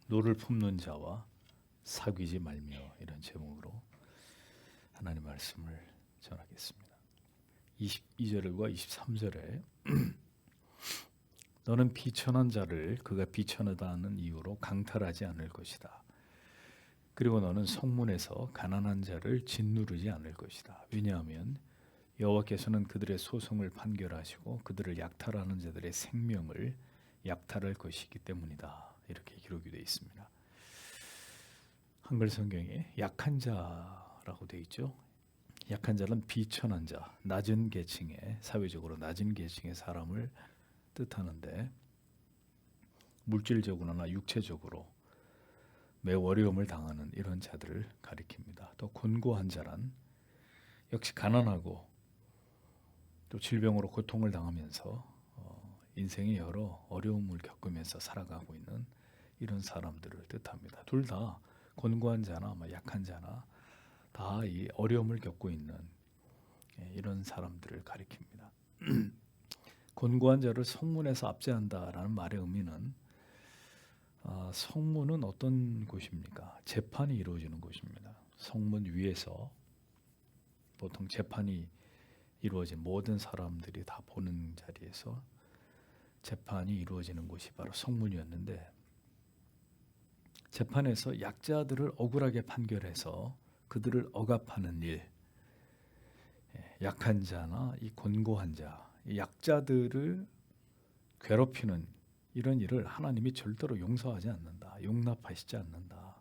노를 품는 자와 사귀지 말며, 이런 제목으로 하나님 말씀을 전하겠습니다. 22절과 23절에 너는 비천한 자를 그가 비천하다는 이유로 강탈하지 않을 것이다. 그리고 너는 성문에서 가난한 자를 짓누르지 않을 것이다. 왜냐하면 여호와께서는 그들의 소송을 판결하시고 그들을 약탈하는 자들의 생명을 약탈할 것이기 때문이다. 이렇게 기록이 되어 있습니다. 한글 성경에 약한 자라고 되어 있죠. 약한 자는 비천한 자, 낮은 계층의, 사회적으로 낮은 계층의 사람을 뜻하는데, 물질적으로나 육체적으로 매우 어려움을 당하는 이런 자들을 가리킵니다. 또 곤고한 자란 역시 가난하고 또 질병으로 고통을 당하면서 인생의 여러 어려움을 겪으면서 살아가고 있는 이런 사람들을 뜻합니다. 둘 다 곤고한 자나 약한 자나 다 이 어려움을 겪고 있는 이런 사람들을 가리킵니다. 곤고한 자를 성문에서 압제한다라는 말의 의미는, 성문은 어떤 곳입니까? 재판이 이루어지는 곳입니다. 성문 위에서 보통 재판이 이루어진 모든 사람들이 다 보는 자리에서 재판이 이루어지는 곳이 바로 성문이었는데, 재판에서 약자들을 억울하게 판결해서 그들을 억압하는 일, 약한 자나 이 곤고한 자, 이 약자들을 괴롭히는 이런 일을 하나님이 절대로 용서하지 않는다, 용납하시지 않는다.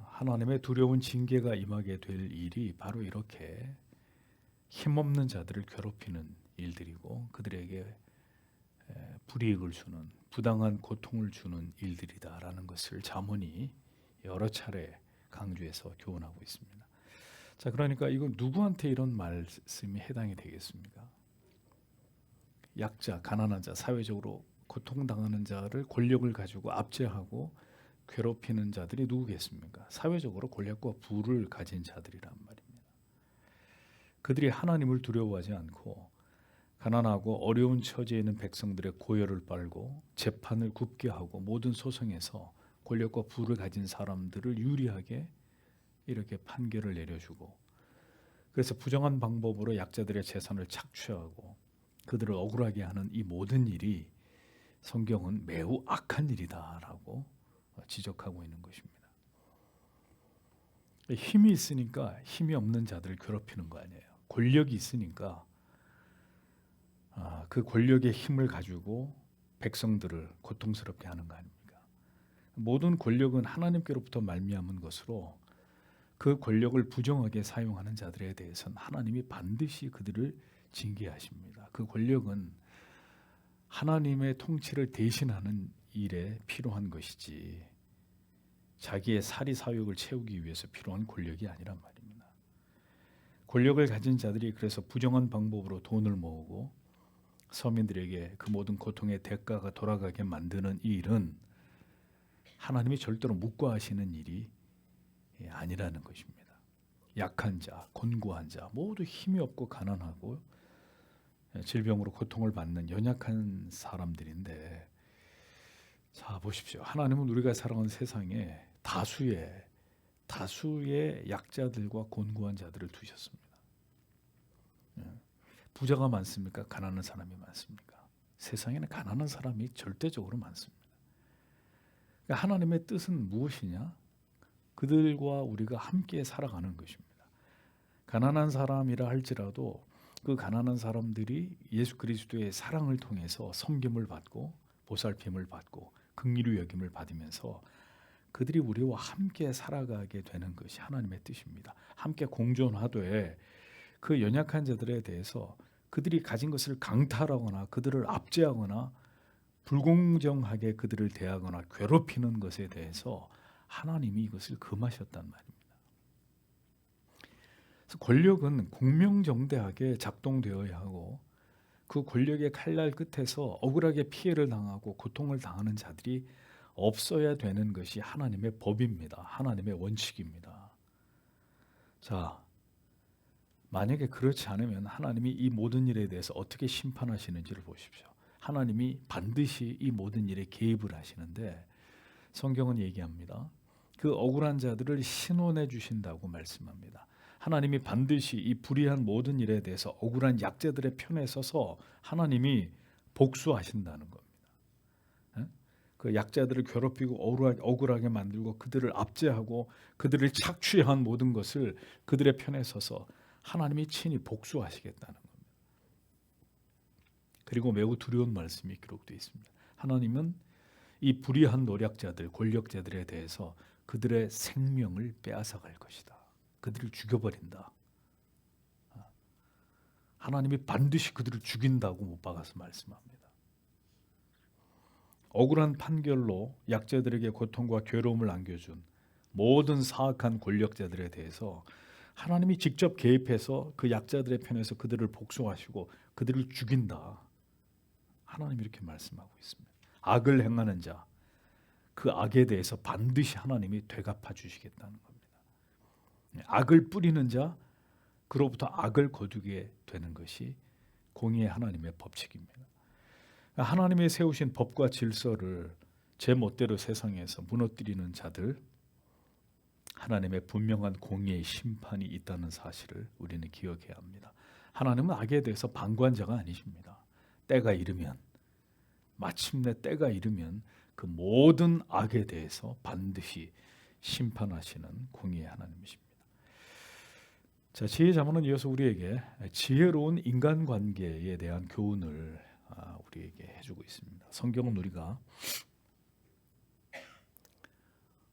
하나님의 두려운 징계가 임하게 될 일이 바로 이렇게 힘없는 자들을 괴롭히는 일들이고, 그들에게 불이익을 주는, 부당한 고통을 주는 일들이다라는 것을 잠언이 여러 차례 강조해서 교훈하고 있습니다. 자, 그러니까 이건 누구한테 이런 말씀이 해당이 되겠습니까? 약자, 가난한 자, 사회적으로 고통당하는 자를 권력을 가지고 압제하고 괴롭히는 자들이 누구겠습니까? 사회적으로 권력과 부를 가진 자들이란 말입니다. 그들이 하나님을 두려워하지 않고 가난하고 어려운 처지에 있는 백성들의 고열을 빨고 재판을 굽게 하고 모든 소송에서 권력과 부를 가진 사람들을 유리하게 이렇게 판결을 내려주고, 그래서 부정한 방법으로 약자들의 재산을 착취하고 그들을 억울하게 하는 이 모든 일이 성경은 매우 악한 일이다라고 지적하고 있는 것입니다. 힘이 있으니까 힘이 없는 자들을 괴롭히는 거 아니에요. 권력이 있으니까 그 권력의 힘을 가지고 백성들을 고통스럽게 하는 거 아닙니까? 모든 권력은 하나님께로부터 말미암은 것으로 그 권력을 부정하게 사용하는 자들에 대해서는 하나님이 반드시 그들을 징계하십니다. 그 권력은 하나님의 통치를 대신하는 일에 필요한 것이지 자기의 사리 사욕을 채우기 위해서 필요한 권력이 아니란 말입니다. 권력을 가진 자들이 그래서 부정한 방법으로 돈을 모으고 서민들에게 그 모든 고통의 대가가 돌아가게 만드는 이 일은 하나님이 절대로 묵과하시는 일이 아니라는 것입니다. 약한 자, 곤고한 자, 모두 힘이 없고 가난하고 질병으로 고통을 받는 연약한 사람들인데, 자 보십시오. 하나님은 우리가 살아가는 세상에 다수의 약자들과 곤고한 자들을 두셨습니다. 부자가 많습니까? 가난한 사람이 많습니까? 세상에는 가난한 사람이 절대적으로 많습니다. 그러니까 하나님의 뜻은 무엇이냐? 그들과 우리가 함께 살아가는 것입니다. 가난한 사람이라 할지라도 그 가난한 사람들이 예수 그리스도의 사랑을 통해서 섬김을 받고 보살핌을 받고 긍휼히 여김을 받으면서 그들이 우리와 함께 살아가게 되는 것이 하나님의 뜻입니다. 함께 공존하되 그 연약한 자들에 대해서 그들이 가진 것을 강탈하거나 그들을 압제하거나 불공정하게 그들을 대하거나 괴롭히는 것에 대해서 하나님이 이것을 금하셨단 말입니다. 그래서 권력은 공명정대하게 작동되어야 하고, 그 권력의 칼날 끝에서 억울하게 피해를 당하고 고통을 당하는 자들이 없어야 되는 것이 하나님의 법입니다. 하나님의 원칙입니다. 자, 만약에 그렇지 않으면 하나님이 이 모든 일에 대해서 어떻게 심판하시는지를 보십시오. 하나님이 반드시 이 모든 일에 개입을 하시는데 성경은 얘기합니다. 그 억울한 자들을 신원해 주신다고 말씀합니다. 하나님이 반드시 이 불의한 모든 일에 대해서 억울한 약자들의 편에 서서 하나님이 복수하신다는 겁니다. 그 약자들을 괴롭히고 억울하게 만들고 그들을 압제하고 그들을 착취한 모든 것을 그들의 편에 서서 하나님이 친히 복수하시겠다는 겁니다. 그리고 매우 두려운 말씀이 기록되어 있습니다. 하나님은 이 불의한 노략자들, 권력자들에 대해서 그들의 생명을 빼앗아갈 것이다. 그들을 죽여버린다. 하나님이 반드시 그들을 죽인다고 못 박아서 말씀합니다. 억울한 판결로 약자들에게 고통과 괴로움을 안겨준 모든 사악한 권력자들에 대해서 하나님이 직접 개입해서 그 약자들의 편에서 그들을 복수하시고 그들을 죽인다. 하나님이 이렇게 말씀하고 있습니다. 악을 행하는 자, 그 악에 대해서 반드시 하나님이 되갚아 주시겠다는 겁니다. 악을 뿌리는 자, 그로부터 악을 거두게 되는 것이 공의의 하나님의 법칙입니다. 하나님이 세우신 법과 질서를 제 멋대로 세상에서 무너뜨리는 자들, 하나님의 분명한 공의의 심판이 있다는 사실을 우리는 기억해야 합니다. 하나님은 악에 대해서 방관자가 아니십니다. 때가 이르면, 마침내 때가 이르면 그 모든 악에 대해서 반드시 심판하시는 공의의 하나님이십니다. 자, 지혜 자문은 이어서 우리에게 지혜로운 인간관계에 대한 교훈을 우리에게 해주고 있습니다. 성경은 우리가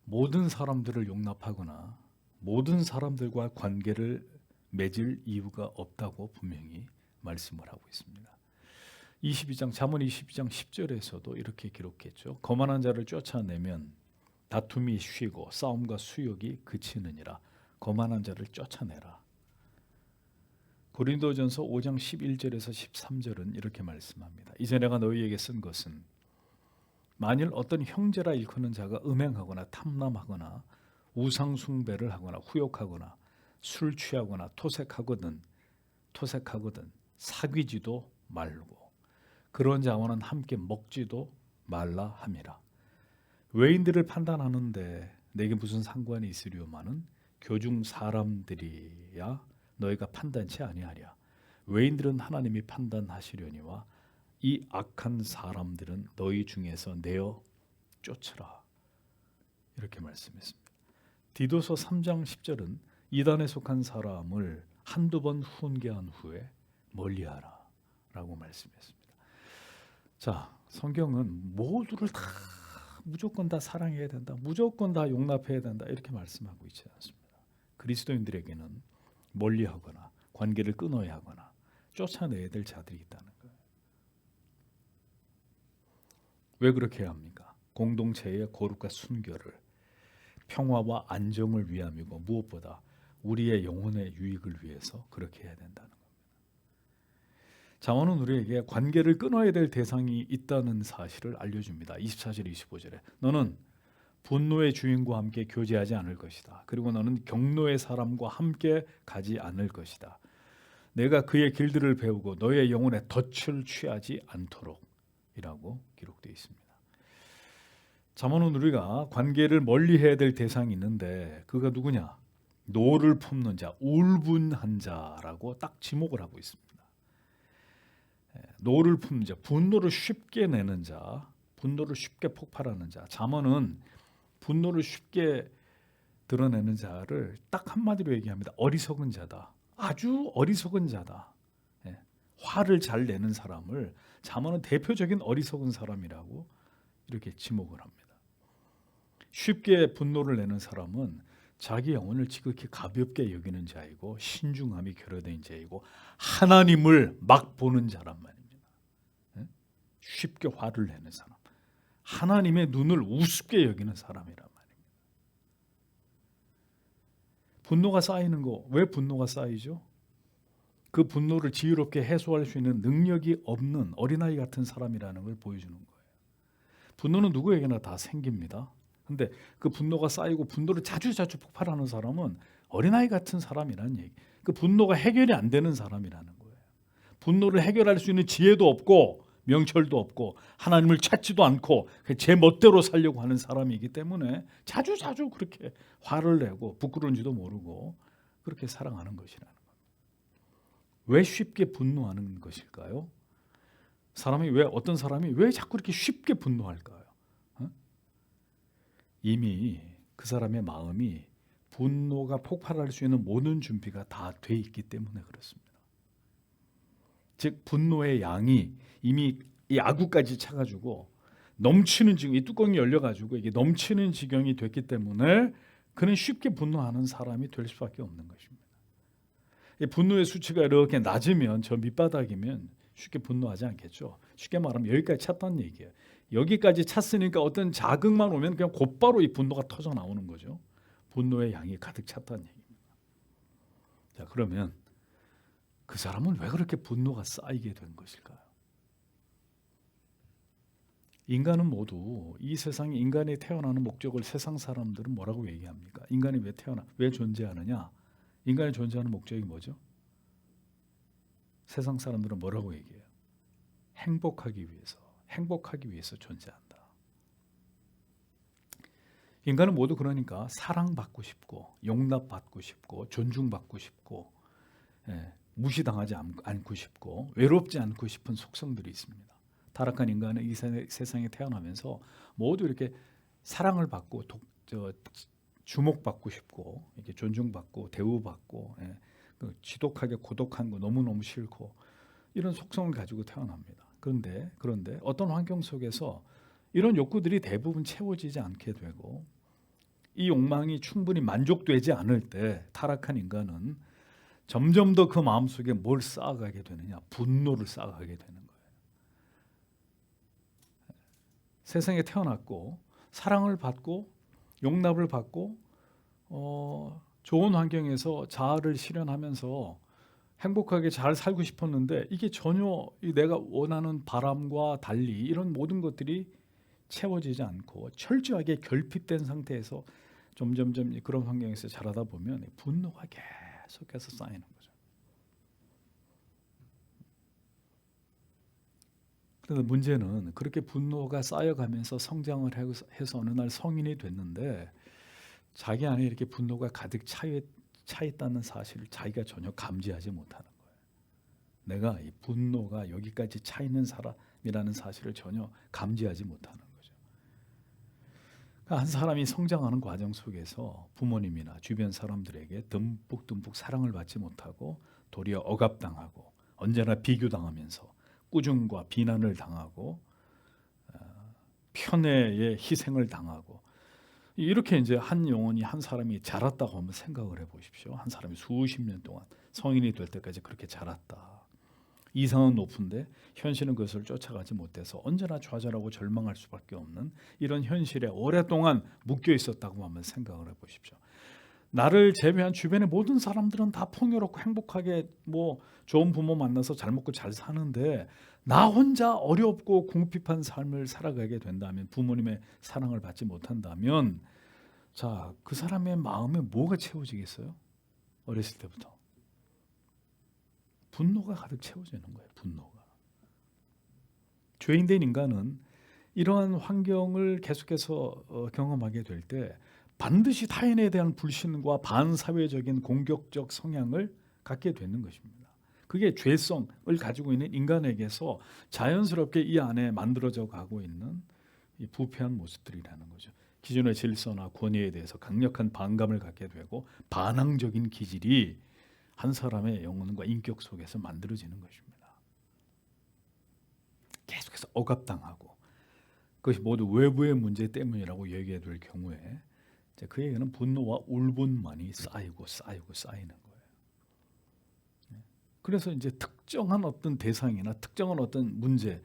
모든 사람들을 용납하거나 모든 사람들과 관계를 맺을 이유가 없다고 분명히 말씀을 하고 있습니다. 잠언 22장 10절에서도 이렇게 기록했죠. 거만한 자를 쫓아내면 다툼이 쉬고 싸움과 수욕이 그치느니라. 거만한 자를 쫓아내라. 고린도전서 5장 11절에서 13절은 이렇게 말씀합니다. 이제 내가 너희에게 쓴 것은 만일 어떤 형제라 일컫는 자가 음행하거나 탐남하거나 우상 숭배를 하거나 후욕하거나 술 취하거나 토색하거든 사귀지도 말고 그런 자와는 함께 먹지도 말라 함이라. 외인들을 판단하는데 내게 무슨 상관이 있으려마는 교중 사람들이야 너희가 판단치 아니하랴. 외인들은 하나님이 판단하시려니와 이 악한 사람들은 너희 중에서 내어 쫓으라. 이렇게 말씀했습니다. 디도서 3장 10절은 이단에 속한 사람을 한두 번 훈계한 후에 멀리하라 라고 말씀했습니다. 자, 성경은 모두를 다 무조건 다 사랑해야 된다, 무조건 다 용납해야 된다 이렇게 말씀하고 있지 않습니다. 그리스도인들에게는 멀리하거나 관계를 끊어야 하거나 쫓아내야 될 자들이 있다는 거예요. 왜 그렇게 해야 합니까? 공동체의 거룩과 순결을, 평화와 안정을 위함이고 무엇보다 우리의 영혼의 유익을 위해서 그렇게 해야 된다는 겁니다. 자언은 우리에게 관계를 끊어야 될 대상이 있다는 사실을 알려줍니다. 24절 25절에 너는 분노의 주인과 함께 교제하지 않을 것이다. 그리고 너는 경노의 사람과 함께 가지 않을 것이다. 내가 그의 길들을 배우고 너의 영혼에 덫을 취하지 않도록 이라고 기록되어 있습니다. 잠언은 우리가 관계를 멀리해야 될 대상이 있는데 그가 누구냐? 노를 품는 자, 울분한 자라고 딱 지목을 하고 있습니다. 노를 품는 자, 분노를 쉽게 내는 자, 분노를 쉽게 폭발하는 자. 잠언은 분노를 쉽게 드러내는 자를 딱 한마디로 얘기합니다. 어리석은 자다. 아주 어리석은 자다. 화를 잘 내는 사람을 잠언은 대표적인 어리석은 사람이라고 이렇게 지목을 합니다. 쉽게 분노를 내는 사람은 자기 영혼을 지극히 가볍게 여기는 자이고 신중함이 결여된 자이고 하나님을 막 보는 자란 말입니다. 쉽게 화를 내는 사람, 하나님의 눈을 우습게 여기는 사람이란 말입니다. 분노가 쌓이는 거, 왜 분노가 쌓이죠? 그 분노를 지혜롭게 해소할 수 있는 능력이 없는 어린아이 같은 사람이라는 걸 보여주는 거예요. 분노는 누구에게나 다 생깁니다. 근데 그 분노가 쌓이고 분노를 자주 폭발하는 사람은 어린아이 같은 사람이라는 얘기. 그 분노가 해결이 안 되는 사람이라는 거예요. 분노를 해결할 수 있는 지혜도 없고 명철도 없고 하나님을 찾지도 않고 제 멋대로 살려고 하는 사람이기 때문에 자주 그렇게 화를 내고 부끄러운지도 모르고 그렇게 살아가는 것이라는 겁니다. 왜 쉽게 분노하는 것일까요? 어떤 사람이 왜 자꾸 이렇게 쉽게 분노할까요? 이미 그 사람의 마음이 분노가 폭발할 수 있는 모든 준비가 다 돼 있기 때문에 그렇습니다. 즉 분노의 양이 이미 이 아구까지 차가지고 넘치는 지경, 이 뚜껑이 열려가지고 이게 넘치는 지경이 됐기 때문에 그는 쉽게 분노하는 사람이 될 수밖에 없는 것입니다. 이 분노의 수치가 이렇게 낮으면 저 밑바닥이면 쉽게 분노하지 않겠죠. 쉽게 말하면 여기까지 찼다는 얘기예요. 여기까지 찼으니까 어떤 자극만 오면 그냥 곧바로 이 분노가 터져 나오는 거죠. 분노의 양이 가득 찼다는 얘기입니다. 자, 그러면 그 사람은 왜 그렇게 분노가 쌓이게 된 것일까요? 인간은 모두 이 세상에 인간이 태어나는 목적을 세상 사람들은 뭐라고 얘기합니까? 인간이 왜 존재하느냐? 인간이 존재하는 목적이 뭐죠? 세상 사람들은 뭐라고 얘기해요? 행복하기 위해서 존재한다. 인간은 모두 그러니까 사랑받고 싶고 용납받고 싶고 존중받고 싶고 무시당하지 않고 싶고 외롭지 않고 싶은 속성들이 있습니다. 타락한 인간은 이 세상에 태어나면서 모두 이렇게 사랑을 받고 주목받고 싶고 이렇게 존중받고 대우받고 지독하게 고독한 거 너무너무 싫고 이런 속성을 가지고 태어납니다. 그런데 어떤 환경 속에서 이런 욕구들이 대부분 채워지지 않게 되고 이 욕망이 충분히 만족되지 않을 때 타락한 인간은 점점 더 그 마음속에 뭘 쌓아가게 되느냐? 분노를 쌓아가게 되는 거예요. 세상에 태어났고 사랑을 받고 용납을 받고 좋은 환경에서 자아를 실현하면서 행복하게 잘 살고 싶었는데 이게 전혀 내가 원하는 바람과 달리 이런 모든 것들이 채워지지 않고 철저하게 결핍된 상태에서 점점 그런 환경에서 자라다 보면 분노가 계속해서 쌓이는 거죠. 그런데 문제는 그렇게 분노가 쌓여가면서 성장을 해서 어느 날 성인이 됐는데 자기 안에 이렇게 분노가 가득 차 있다는 사실을 자기가 전혀 감지하지 못하는 거예요. 내가 이 분노가 여기까지 차 있는 사람이라는 사실을 전혀 감지하지 못하는 거죠. 한 사람이 성장하는 과정 속에서 부모님이나 주변 사람들에게 듬뿍 사랑을 받지 못하고 도리어 억압당하고 언제나 비교당하면서 꾸중과 비난을 당하고 편애의 희생을 당하고 이렇게 이제 한 영혼이 한 사람이 자랐다고 한번 생각을 해보십시오. 한 사람이 수십 년 동안 성인이 될 때까지 그렇게 자랐다. 이상은 높은데 현실은 그것을 쫓아가지 못해서 언제나 좌절하고 절망할 수밖에 없는 이런 현실에 오랫동안 묶여 있었다고 한번 생각을 해보십시오. 나를 제외한 주변의 모든 사람들은 다 풍요롭고 행복하게 좋은 부모 만나서 잘 먹고 잘 사는데 나 혼자 어렵고 궁핍한 삶을 살아가게 된다면 부모님의 사랑을 받지 못한다면 자, 그 사람의 마음에 뭐가 채워지겠어요? 어렸을 때부터 분노가 가득 채워지는 거예요. 분노가. 죄인된 인간은 이러한 환경을 계속해서 경험하게 될 때 반드시 타인에 대한 불신과 반사회적인 공격적 성향을 갖게 되는 것입니다. 그게 죄성을 가지고 있는 인간에게서 자연스럽게 이 안에 만들어져 가고 있는 이 부패한 모습들이라는 거죠. 기존의 질서나 권위에 대해서 강력한 반감을 갖게 되고 반항적인 기질이 한 사람의 영혼과 인격 속에서 만들어지는 것입니다. 계속해서 억압당하고 그것이 모두 외부의 문제 때문이라고 얘기해 될 경우에 그에게는 분노와 울분만이 쌓이고 쌓이는 거예요. 그래서 이제 특정한 어떤 대상이나 특정한 어떤 문제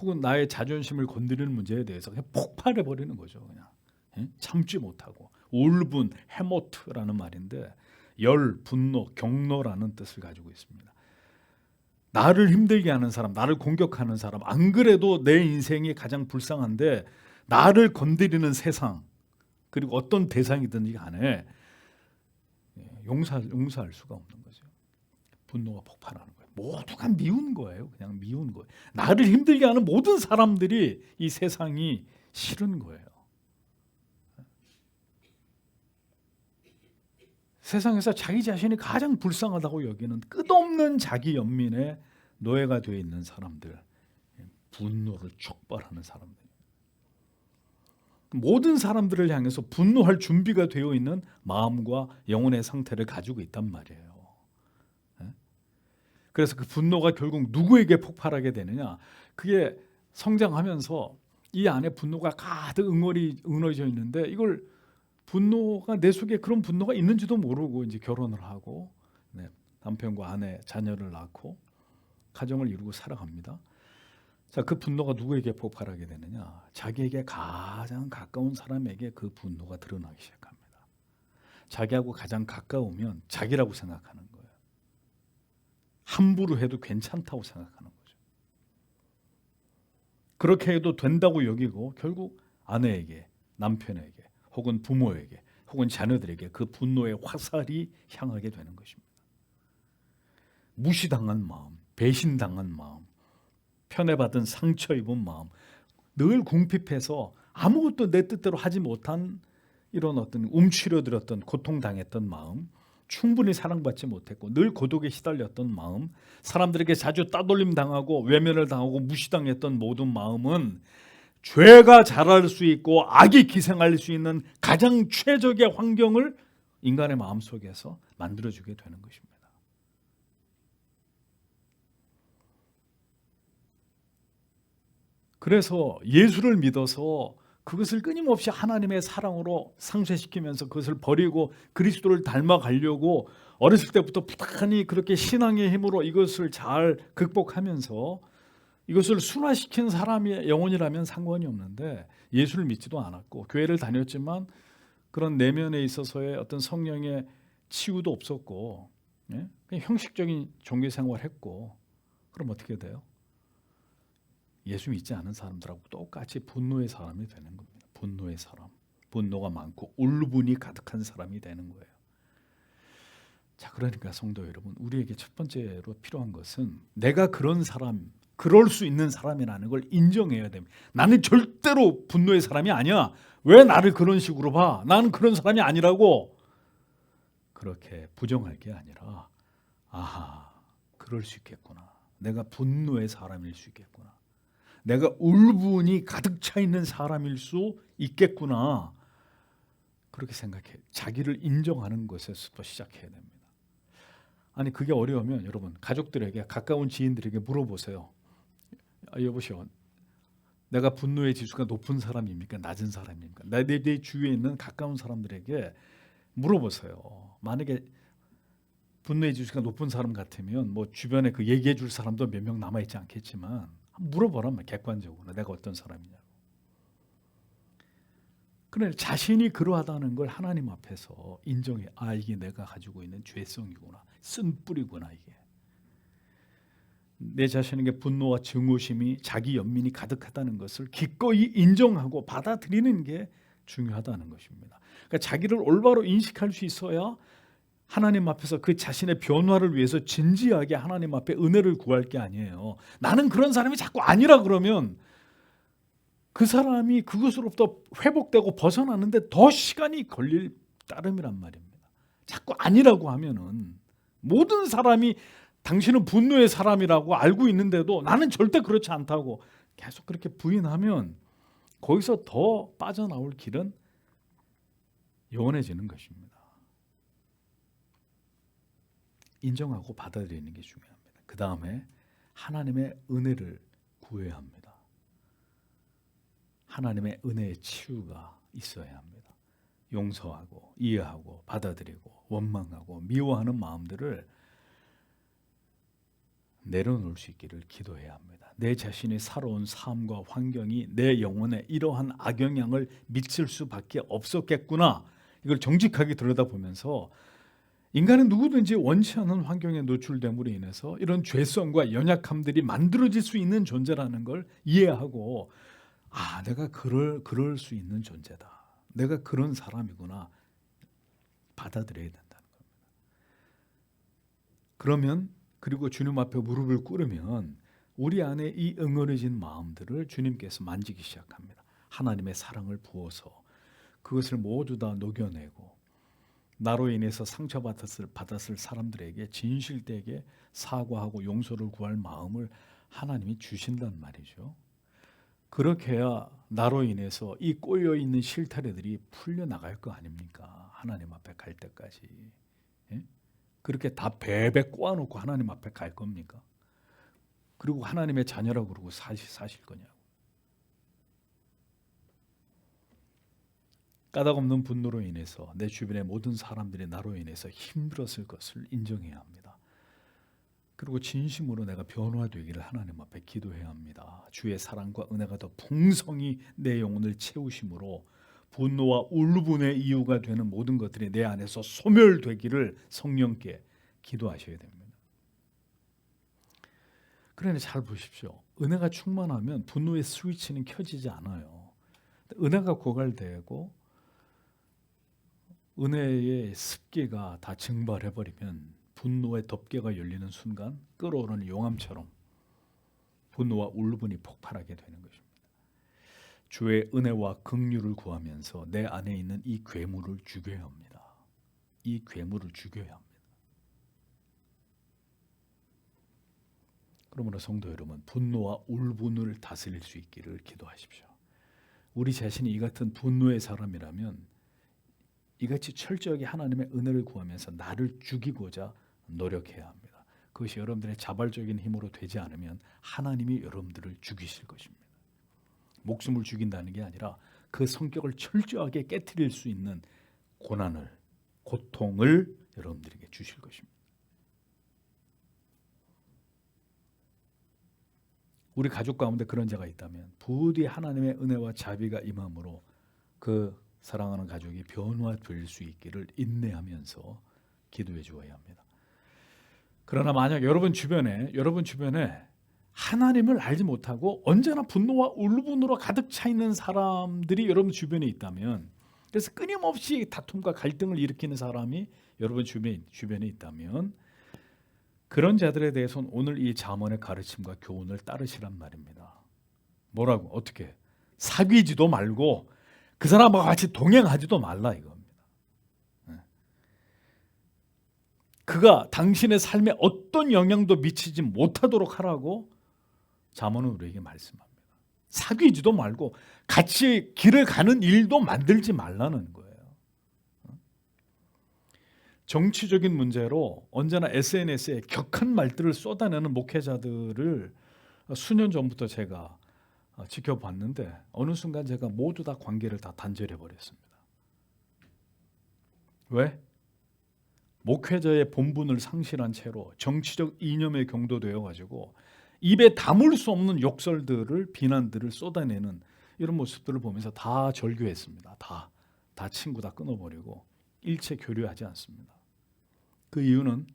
혹은 나의 자존심을 건드리는 문제에 대해서 그냥 폭발해 버리는 거죠. 그냥 참지 못하고 울분, 해모트라는 말인데 열, 분노, 경노라는 뜻을 가지고 있습니다. 나를 힘들게 하는 사람, 나를 공격하는 사람, 안 그래도 내 인생이 가장 불쌍한데 나를 건드리는 세상 그리고 어떤 대상이든지 간에 용서할 수가 없는 거죠. 분노가 폭발하는 거예요. 모두가 미운 거예요. 그냥 미운 거예요. 나를 힘들게 하는 모든 사람들이 이 세상이 싫은 거예요. 세상에서 자기 자신이 가장 불쌍하다고 여기는 끝없는 자기 연민의 노예가 되어 있는 사람들, 분노를 촉발하는 사람들. 모든 사람들을 향해서 분노할 준비가 되어 있는 마음과 영혼의 상태를 가지고 있단 말이에요. 그래서 그 분노가 결국 누구에게 폭발하게 되느냐? 그게 성장하면서 이 안에 분노가 가득 응어져 있는데 이걸 분노가 내 속에 그런 분노가 있는지도 모르고 이제 결혼을 하고 남편과 아내, 자녀를 낳고 가정을 이루고 살아갑니다. 자, 그 분노가 누구에게 폭발하게 되느냐? 자기에게 가장 가까운 사람에게 그 분노가 드러나기 시작합니다. 자기하고 가장 가까우면 자기라고 생각하는 거예요. 함부로 해도 괜찮다고 생각하는 거죠. 그렇게 해도 된다고 여기고 결국 아내에게, 남편에게, 혹은 부모에게, 혹은 자녀들에게 그 분노의 화살이 향하게 되는 것입니다. 무시당한 마음, 배신당한 마음, 편애받은 상처 입은 마음, 늘 궁핍해서 아무것도 내 뜻대로 하지 못한 이런 어떤 움츠려들었던 고통당했던 마음, 충분히 사랑받지 못했고 늘 고독에 시달렸던 마음, 사람들에게 자주 따돌림 당하고 외면을 당하고 무시당했던 모든 마음은 죄가 자랄 수 있고 악이 기생할 수 있는 가장 최적의 환경을 인간의 마음속에서 만들어주게 되는 것입니다. 그래서 예수를 믿어서 그것을 끊임없이 하나님의 사랑으로 상쇄시키면서 그것을 버리고 그리스도를 닮아가려고 어렸을 때부터 부단히 그렇게 신앙의 힘으로 이것을 잘 극복하면서 이것을 순화시킨 사람의 영혼이라면 상관이 없는데 예수를 믿지도 않았고 교회를 다녔지만 그런 내면에 있어서의 어떤 성령의 치유도 없었고 그냥 형식적인 종교 생활했고 그럼 어떻게 돼요? 예수 믿지 않은 사람들하고 똑같이 분노의 사람이 되는 겁니다. 분노의 사람, 분노가 많고 울분이 가득한 사람이 되는 거예요. 자, 그러니까 성도 여러분, 우리에게 첫 번째로 필요한 것은 내가 그런 사람, 그럴 수 있는 사람이라는 걸 인정해야 됩니다. 나는 절대로 분노의 사람이 아니야. 왜 나를 그런 식으로 봐? 나는 그런 사람이 아니라고. 그렇게 부정할 게 아니라 아하, 그럴 수 있겠구나. 내가 분노의 사람일 수 있겠구나. 내가 울분이 가득 차 있는 사람일 수 있겠구나. 그렇게 생각해. 자기를 인정하는 것에서부터 시작해야 됩니다. 아니 그게 어려우면 여러분 가족들에게 가까운 지인들에게 물어보세요. 여보시오. 내가 분노의 지수가 높은 사람입니까? 낮은 사람입니까? 내 주위에 있는 가까운 사람들에게 물어보세요. 만약에 분노의 지수가 높은 사람 같으면 뭐 주변에 그 얘기해 줄 사람도 몇 명 남아 있지 않겠지만 물어보라면 객관적으로 내가 어떤 사람이냐고. 그래 자신이 그러하다는 걸 하나님 앞에서 인정해. 아 이게 내가 가지고 있는 죄성이구나. 쓴 뿌리구나 이게. 내 자신에게 분노와 증오심이 자기 연민이 가득하다는 것을 기꺼이 인정하고 받아들이는 게 중요하다는 것입니다. 그러니까 자기를 올바로 인식할 수 있어야 하나님 앞에서 그 자신의 변화를 위해서 진지하게 하나님 앞에 은혜를 구할 게 아니에요. 나는 그런 사람이 자꾸 아니라 그러면 그 사람이 그것으로부터 회복되고 벗어나는데 더 시간이 걸릴 따름이란 말입니다. 자꾸 아니라고 하면은 모든 사람이 당신은 분노의 사람이라고 알고 있는데도 나는 절대 그렇지 않다고 계속 그렇게 부인하면 거기서 더 빠져나올 길은 요원해지는 것입니다. 인정하고 받아들이는 게 중요합니다. 그 다음에 하나님의 은혜를 구해야 합니다. 하나님의 은혜의 치유가 있어야 합니다. 용서하고 이해하고 받아들이고 원망하고 미워하는 마음들을 내려놓을 수 있기를 기도해야 합니다. 내 자신이 살아온 삶과 환경이 내 영혼에 이러한 악영향을 미칠 수밖에 없었겠구나. 이걸 정직하게 들여다보면서 인간은 누구든지 원치 않은 환경에 노출됨으로 인해서 이런 죄성과 연약함들이 만들어질 수 있는 존재라는 걸 이해하고 아 내가 그럴 수 있는 존재다. 내가 그런 사람이구나. 받아들여야 된다는 겁니다. 그러면 그리고 주님 앞에 무릎을 꿇으면 우리 안에 이 응어려진 마음들을 주님께서 만지기 시작합니다. 하나님의 사랑을 부어서 그것을 모두 다 녹여내고 나로 인해서 상처받았을 사람들에게 진실되게 사과하고 용서를 구할 마음을 하나님이 주신단 말이죠. 그렇게 해야 나로 인해서 이 꼬여있는 실타래들이 풀려나갈 거 아닙니까? 하나님 앞에 갈 때까지. 예? 그렇게 다 베베 꼬아놓고 하나님 앞에 갈 겁니까? 그리고 하나님의 자녀라고 그러고 사실 거냐고. 까닭없는 분노로 인해서 내 주변의 모든 사람들이 나로 인해서 힘들었을 것을 인정해야 합니다. 그리고 진심으로 내가 변화되기를 하나님 앞에 기도해야 합니다. 주의 사랑과 은혜가 더 풍성히 내 영혼을 채우심으로 분노와 울분의 이유가 되는 모든 것들이 내 안에서 소멸되기를 성령께 기도하셔야 됩니다. 그러니 잘 보십시오. 은혜가 충만하면 분노의 스위치는 켜지지 않아요. 은혜가 고갈되고 은혜의 습기가 다 증발해버리면 분노의 덮개가 열리는 순간 끓어오르는 용암처럼 분노와 울분이 폭발하게 되는 것입니다. 주의 은혜와 긍휼을 구하면서 내 안에 있는 이 괴물을 죽여야 합니다. 이 괴물을 죽여야 합니다. 그러므로 성도 여러분, 분노와 울분을 다스릴 수 있기를 기도하십시오. 우리 자신이 이 같은 분노의 사람이라면 이같이 철저하게 하나님의 은혜를 구하면서 나를 죽이고자 노력해야 합니다. 그것이 여러분들의 자발적인 힘으로 되지 않으면 하나님이 여러분들을 죽이실 것입니다. 목숨을 죽인다는 게 아니라 그 성격을 철저하게 깨트릴 수 있는 고난을, 고통을 여러분들에게 주실 것입니다. 우리 가족 가운데 그런 자가 있다면 부디 하나님의 은혜와 자비가 임함으로 그 사랑하는 가족이 변화될 수 있기를 인내하면서 기도해 주어야 합니다. 그러나 만약 여러분 주변에 하나님을 알지 못하고 언제나 분노와 울분으로 가득 차 있는 사람들이 여러분 주변에 있다면, 그래서 끊임없이 다툼과 갈등을 일으키는 사람이 여러분 주변에 있다면, 그런 자들에 대해서는 오늘 이 잠언의 가르침과 교훈을 따르시란 말입니다. 뭐라고? 어떻게? 사귀지도 말고 그 사람과 같이 동행하지도 말라 이겁니다. 그가 당신의 삶에 어떤 영향도 미치지 못하도록 하라고 잠언은 우리에게 말씀합니다. 사귀지도 말고 같이 길을 가는 일도 만들지 말라는 거예요. 정치적인 문제로 언제나 SNS에 격한 말들을 쏟아내는 목회자들을 수년 전부터 제가 지켜봤는데 어느 순간 제가 모두 다 관계를 다 단절해 버렸습니다. 왜? 목회자의 본분을 상실한 채로 정치적 이념에 경도되어 가지고 입에 담을 수 없는 욕설들을, 비난들을 쏟아내는 이런 모습들을 보면서 다 절교했습니다. 다 친구 다 끊어버리고 일체 교류하지 않습니다. 그 이유는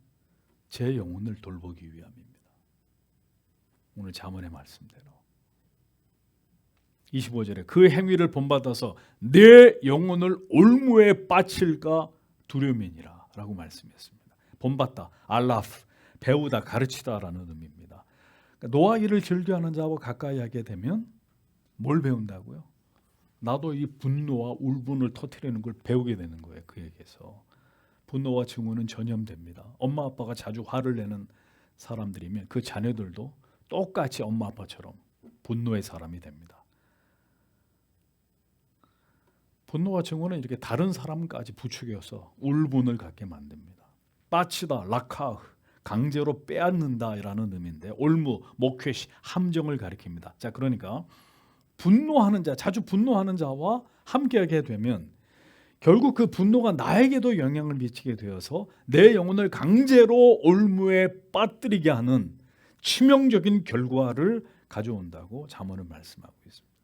제 영혼을 돌보기 위함입니다. 오늘 잠언의 말씀대로 25절에 그 행위를 본받아서 내 영혼을 올무에 빠칠까 두려움이니라 라고 말씀했습니다. 본받다, 알라프, 배우다, 가르치다라는 의미입니다. 그러니까 노하기를 즐겨하는 자와 가까이 하게 되면 뭘 배운다고요? 나도 이 분노와 울분을 터뜨리는 걸 배우게 되는 거예요. 그에게서. 분노와 증오는 전염됩니다. 엄마 아빠가 자주 화를 내는 사람들이면 그 자녀들도 똑같이 엄마 아빠처럼 분노의 사람이 됩니다. 분노와 증오는 이렇게 다른 사람까지 부추겨서 울분을 갖게 만듭니다. 빠치다, 락하, 강제로 빼앗는다라는 의미인데 올무, 목회시, 함정을 가리킵니다. 자, 그러니까 분노하는 자, 자주 분노하는 자와 함께하게 되면 결국 그 분노가 나에게도 영향을 미치게 되어서 내 영혼을 강제로 올무에 빠뜨리게 하는 치명적인 결과를 가져온다고 잠언은 말씀하고 있습니다.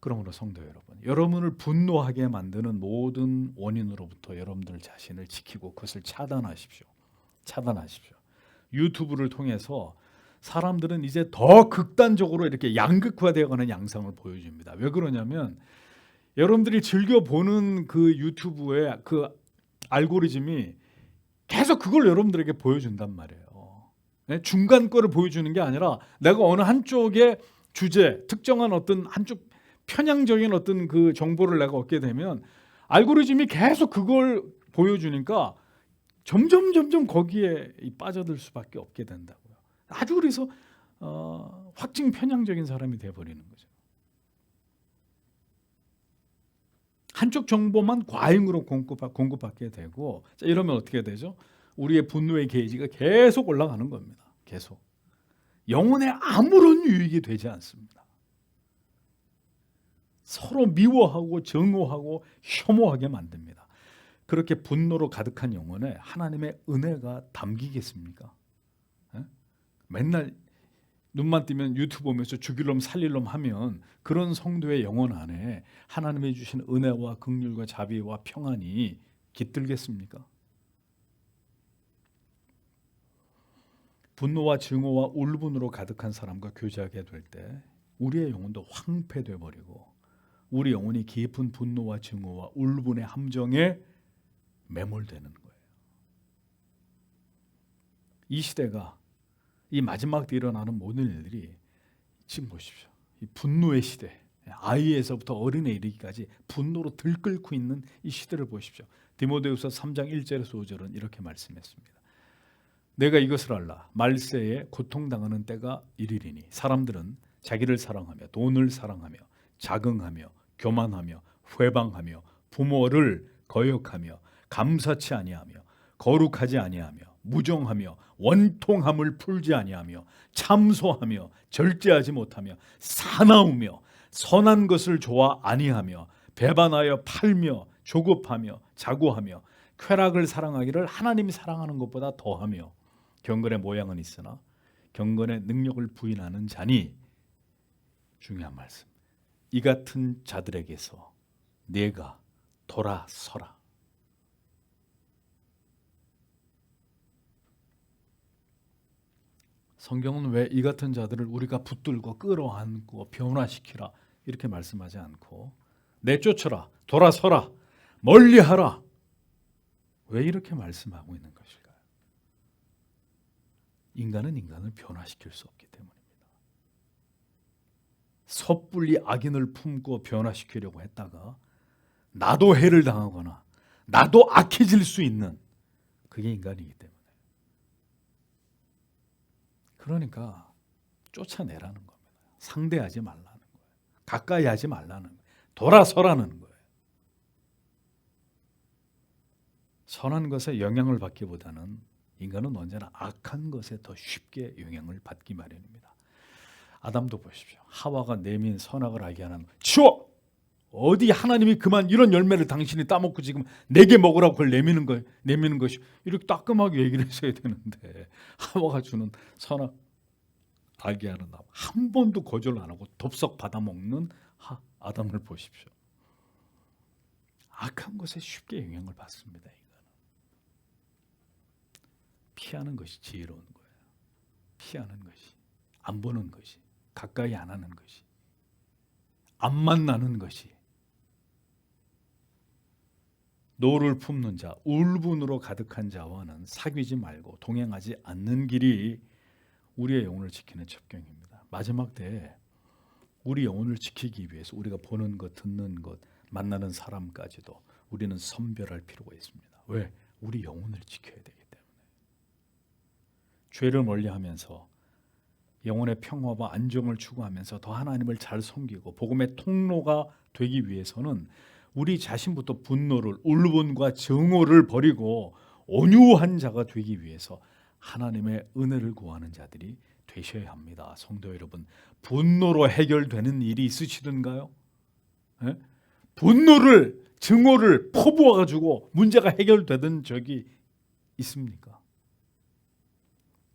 그러므로 성도 여러분, 여러분을 분노하게 만드는 모든 원인으로부터 여러분들 자신을 지키고 그것을 차단하십시오. 유튜브를 통해서 사람들은 이제 더 극단적으로 이렇게 양극화되어가는 양상을 보여줍니다. 왜 그러냐면 여러분들이 즐겨 보는 그 유튜브의 그 알고리즘이 계속 그걸 여러분들에게 보여준단 말이에요. 중간 거를 보여주는 게 아니라 내가 어느 한쪽의 주제, 특정한 어떤 한쪽 편향적인 어떤 그 정보를 내가 얻게 되면 알고리즘이 계속 그걸 보여주니까 점점 거기에 빠져들 수밖에 없게 된다고요. 아주 그래서 확증 편향적인 사람이 돼버리는 거죠. 한쪽 정보만 과잉으로 공급받게 되고, 자, 이러면 어떻게 되죠? 우리의 분노의 게이지가 계속 올라가는 겁니다. 계속. 영혼에 아무런 유익이 되지 않습니다. 서로 미워하고 증오하고 혐오하게 만듭니다. 그렇게 분노로 가득한 영혼에 하나님의 은혜가 담기겠습니까? 에? 맨날 눈만 뜨면 유튜브 보면서 죽일 놈 살릴 놈 하면 그런 성도의 영혼 안에 하나님이 주신 은혜와 긍휼과 자비와 평안이 깃들겠습니까? 분노와 증오와 울분으로 가득한 사람과 교제하게 될 때 우리의 영혼도 황폐되어 버리고 우리 영혼이 깊은 분노와 증오와 울분의 함정에 매몰되는 거예요. 이 시대가 이 마지막 때 일어나는 모든 일들이 지금 보십시오. 이 분노의 시대, 아이에서부터 어른에 이르기까지 분노로 들끓고 있는 이 시대를 보십시오. 디모데후서 3장 1절에서 5절은 이렇게 말씀했습니다. 내가 이것을 알라. 말세에 고통당하는 때가 이르리니 사람들은 자기를 사랑하며 돈을 사랑하며 자긍하며 교만하며 회방하며 부모를 거역하며 감사치 아니하며 거룩하지 아니하며 무정하며 원통함을 풀지 아니하며 참소하며 절제하지 못하며 사나우며 선한 것을 좋아 아니하며 배반하여 팔며 조급하며 자고하며 쾌락을 사랑하기를 하나님이 사랑하는 것보다 더하며 경건의 모양은 있으나 경건의 능력을 부인하는 자니 중요한 말씀. 이 같은 자들에게서 내가 돌아서라. 성경은 왜 이 같은 자들을 우리가 붙들고 끌어안고 변화시키라 이렇게 말씀하지 않고 내쫓아라, 돌아서라, 멀리하라 왜 이렇게 말씀하고 있는 것일까요? 인간은 인간을 변화시킬 수 없기 때문입니다. 섣불리 악인을 품고 변화시키려고 했다가 나도 해를 당하거나 나도 악해질 수 있는 그게 인간이기 때문에 그러니까 쫓아내라는 겁니다. 상대하지 말라는 거예요. 가까이 하지 말라는 거예요. 돌아서라는 거예요. 선한 것에 영향을 받기보다는 인간은 언제나 악한 것에 더 쉽게 영향을 받기 마련입니다. 아담도 보십시오. 하와가 내민 선악을 알게 하는 치워! 어디 하나님이 그만 이런 열매를 당신이 따먹고 지금 내게 먹으라고 그걸 내미는 것이 이렇게 따끔하게 얘기를 했어야 되는데 하와가 주는 선악 알게 하는 나무 한 번도 거절 안 하고 덥석 받아먹는 아담을 보십시오. 악한 것에 쉽게 영향을 받습니다. 인간은. 피하는 것이 지혜로운 거예요. 피하는 것이, 안 보는 것이, 가까이 안 하는 것이, 안 만나는 것이. 노를 품는 자, 울분으로 가득한 자와는 사귀지 말고 동행하지 않는 길이 우리의 영혼을 지키는 첩경입니다. 마지막 때에 우리 영혼을 지키기 위해서 우리가 보는 것, 듣는 것, 만나는 사람까지도 우리는 선별할 필요가 있습니다. 왜? 우리 영혼을 지켜야 되기 때문에. 죄를 멀리하면서 영혼의 평화와 안정을 추구하면서 더 하나님을 잘 섬기고 복음의 통로가 되기 위해서는 우리 자신부터 분노를, 울분과 증오를 버리고 온유한 자가 되기 위해서 하나님의 은혜를 구하는 자들이 되셔야 합니다. 성도 여러분, 분노로 해결되는 일이 있으시던가요? 예? 분노를, 증오를 퍼부어가지고 문제가 해결되던 적이 있습니까?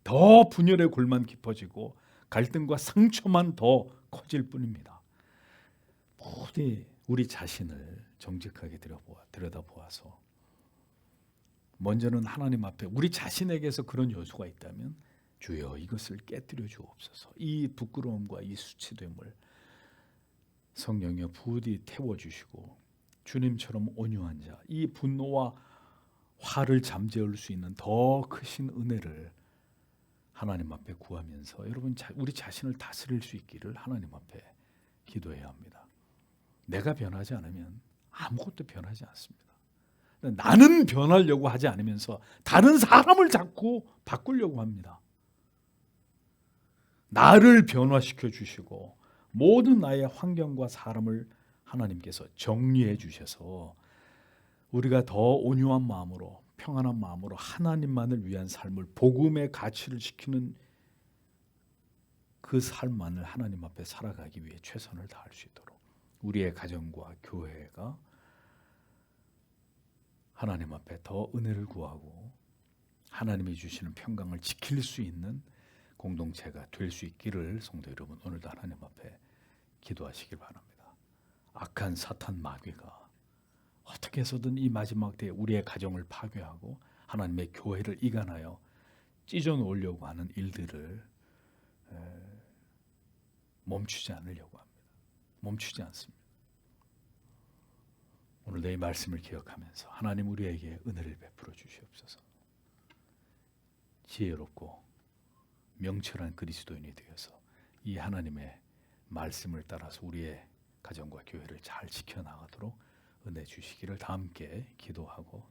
더 분열의 골만 깊어지고 갈등과 상처만 더 커질 뿐입니다. 부디 우리 자신을 정직하게 들여다보아서 먼저는 하나님 앞에 우리 자신에게서 그런 요소가 있다면 주여 이것을 깨뜨려 주옵소서. 이 부끄러움과 이 수치됨을 성령여 부디 태워주시고 주님처럼 온유한 자, 이 분노와 화를 잠재울 수 있는 더 크신 은혜를 하나님 앞에 구하면서 여러분 우리 자신을 다스릴 수 있기를 하나님 앞에 기도해야 합니다. 내가 변하지 않으면 아무것도 변하지 않습니다. 나는 변하려고 하지 않으면서 다른 사람을 자꾸 바꾸려고 합니다. 나를 변화시켜 주시고 모든 나의 환경과 사람을 하나님께서 정리해 주셔서 우리가 더 온유한 마음으로 평안한 마음으로 하나님만을 위한 삶을 복음의 가치를 지키는 그 삶만을 하나님 앞에 살아가기 위해 최선을 다할 수 있도록 우리의 가정과 교회가 하나님 앞에 더 은혜를 구하고 하나님이 주시는 평강을 지킬 수 있는 공동체가 될 수 있기를 성도 여러분 오늘도 하나님 앞에 기도하시길 바랍니다. 악한 사탄 마귀가 어떻게 해서든 이 마지막 때에 우리의 가정을 파괴하고 하나님의 교회를 이간하여 찢어 놓으려고 하는 일들을 멈추지 않으려고 합니다. 멈추지 않습니다. 오늘도 이 말씀을 기억하면서 하나님 우리에게 은혜를 베풀어 주시옵소서. 지혜롭고 명철한 그리스도인이 되어서 이 하나님의 말씀을 따라서 우리의 가정과 교회를 잘 지켜나가도록 은혜 주시기를 다 함께 기도하고